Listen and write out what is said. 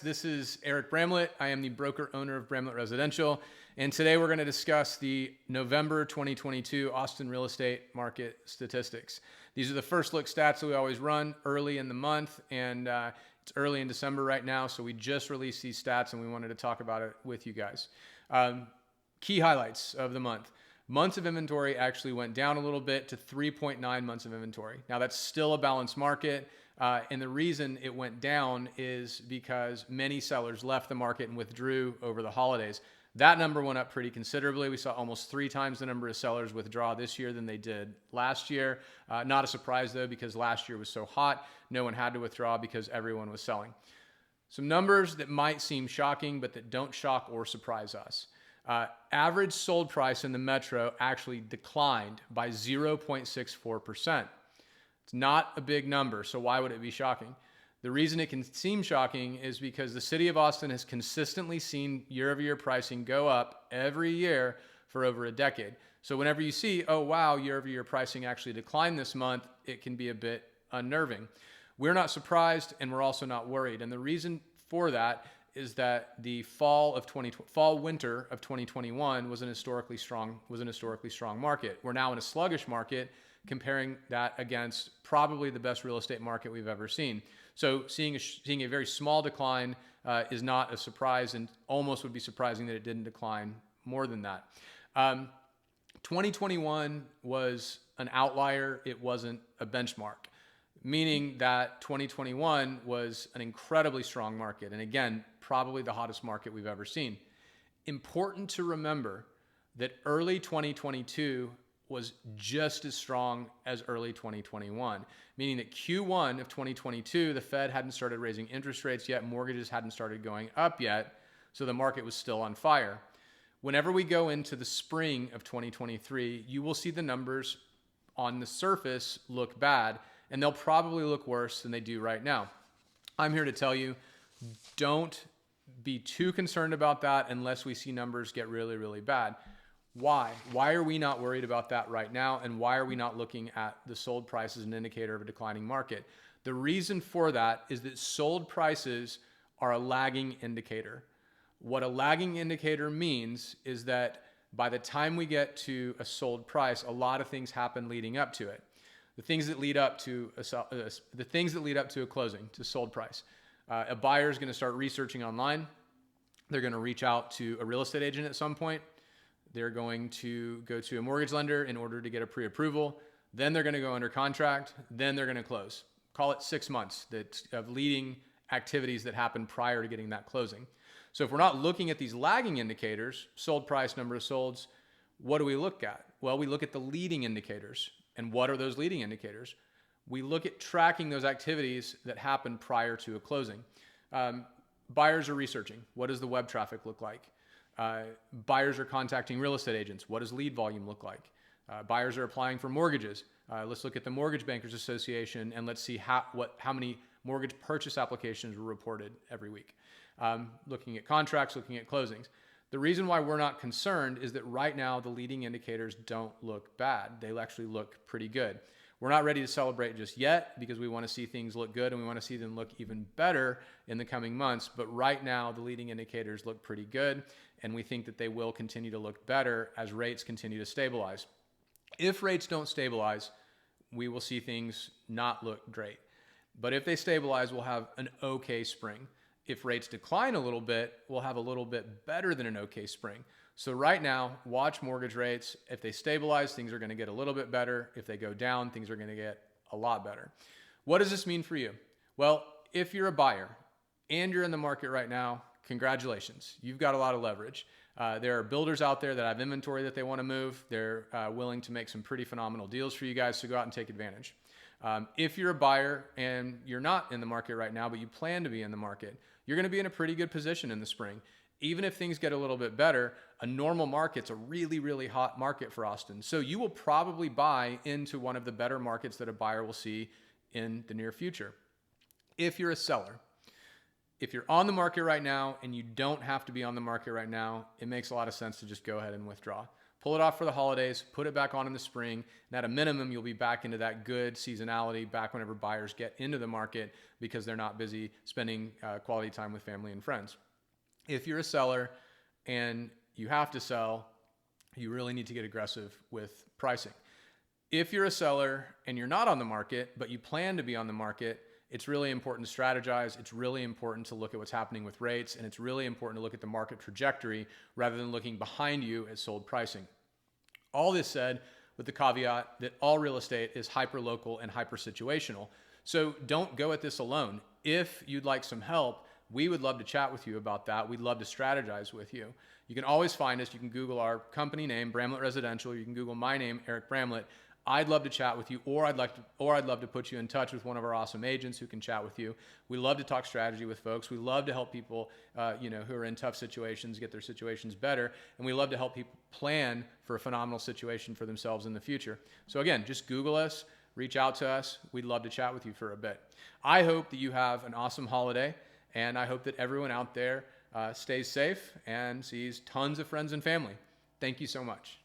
This is Eric Bramlett. I am the broker owner of Bramlett Residential. And today we're going to discuss the November 2022 Austin real estate market statistics. These are the first look stats that we always run early in the month. And it's early in December right now. So we just released these stats and we wanted to talk about it with you guys. Key highlights of the month. Months of inventory actually went down a little bit to 3.9 months of inventory. Now that's still a balanced market. And the reason it went down is because many sellers left the market and withdrew over the holidays. That number went up pretty considerably. We saw almost 3 times the number of sellers withdraw this year than they did last year. Not a surprise though, because last year was so hot. No one had to withdraw because everyone was selling. Some numbers that might seem shocking, but that don't shock or surprise us. Average sold price in the metro actually declined by 0.64%. It's not a big number, so why would it be shocking? The reason it can seem shocking is because the city of Austin has consistently seen year-over-year pricing go up every year for over a decade. So whenever you see, oh wow, year-over-year pricing actually declined this month, it can be a bit unnerving. We're not surprised and we're also not worried. And the reason for that is that the fall winter of 2021 was an historically strong market. We're now in a sluggish market, comparing that against probably the best real estate market we've ever seen. So seeing a very small decline is not a surprise, and almost would be surprising that it didn't decline more than that. 2021 was an outlier. It wasn't a benchmark, meaning that 2021 was an incredibly strong market. And again, probably the hottest market we've ever seen. Important to remember that early 2022 was just as strong as early 2021, meaning that Q1 of 2022, the Fed hadn't started raising interest rates yet, mortgages hadn't started going up yet, so the market was still on fire. Whenever we go into the spring of 2023, you will see the numbers on the surface look bad, and they'll probably look worse than they do right now. I'm here to tell you, don't be too concerned about that unless we see numbers get really, really bad. Why? Why are we not worried about that right now? And why are we not looking at the sold price as an indicator of a declining market? The reason for that is that sold prices are a lagging indicator. What a lagging indicator means is that by the time we get to a sold price, a lot of things happen leading up to it. The things that lead up to a closing, to sold price. A buyer is going to start researching online. They're going to reach out to a real estate agent at some point. They're going to go to a mortgage lender in order to get a pre-approval. Then they're going to go under contract. Then they're going to close. Call it 6 months of leading activities that happen prior to getting that closing. So if we're not looking at these lagging indicators, sold price, number of solds, what do we look at? Well, we look at the leading indicators. And what are those leading indicators? We look at tracking those activities that happen prior to a closing. Buyers are researching. What does the web traffic look like? Buyers are contacting real estate agents. What does lead volume look like? Buyers are applying for mortgages. Let's look at the Mortgage Bankers Association and let's see how many mortgage purchase applications were reported every week. Looking at contracts, looking at closings. The reason why we're not concerned is that right now the leading indicators don't look bad. They actually look pretty good. We're not ready to celebrate just yet because we want to see things look good and we want to see them look even better in the coming months. But right now, the leading indicators look pretty good, and we think that they will continue to look better as rates continue to stabilize. If rates don't stabilize, we will see things not look great. But if they stabilize, we'll have an okay spring. If rates decline a little bit, we'll have a little bit better than an okay spring. So right now, watch mortgage rates. If they stabilize, things are going to get a little bit better. If they go down, things are going to get a lot better. What does this mean for you? Well, if you're a buyer and you're in the market right now, congratulations. You've got a lot of leverage. There are builders out there that have inventory that they want to move. They're willing to make some pretty phenomenal deals for you guys, so go out and take advantage. If you're a buyer and you're not in the market right now, but you plan to be in the market, you're going to be in a pretty good position in the spring. Even if things get a little bit better, a normal market's a really, really hot market for Austin. So you will probably buy into one of the better markets that a buyer will see in the near future. If you're a seller, if you're on the market right now and you don't have to be on the market right now, it makes a lot of sense to just go ahead and withdraw. pull it off for the holidays, put it back on in the spring, and at a minimum, you'll be back into that good seasonality back whenever buyers get into the market because they're not busy spending quality time with family and friends. If you're a seller and you have to sell, you really need to get aggressive with pricing. If you're a seller and you're not on the market, but you plan to be on the market, it's really important to strategize. It's really important to look at what's happening with rates, and it's really important to look at the market trajectory rather than looking behind you at sold pricing. All this said with the caveat that all real estate is hyper-local and hyper-situational. So don't go at this alone. If you'd like some help, we would love to chat with you about that. We'd love to strategize with you. You can always find us. You can Google our company name, Bramlett Residential. You can Google my name, Eric Bramlett. I'd love to chat with you, or I'd love to put you in touch with one of our awesome agents who can chat with you. We love to talk strategy with folks. We love to help people, who are in tough situations get their situations better, and we love to help people plan for a phenomenal situation for themselves in the future. So again, just Google us, reach out to us. We'd love to chat with you for a bit. I hope that you have an awesome holiday, and I hope that everyone out there stays safe and sees tons of friends and family. Thank you so much.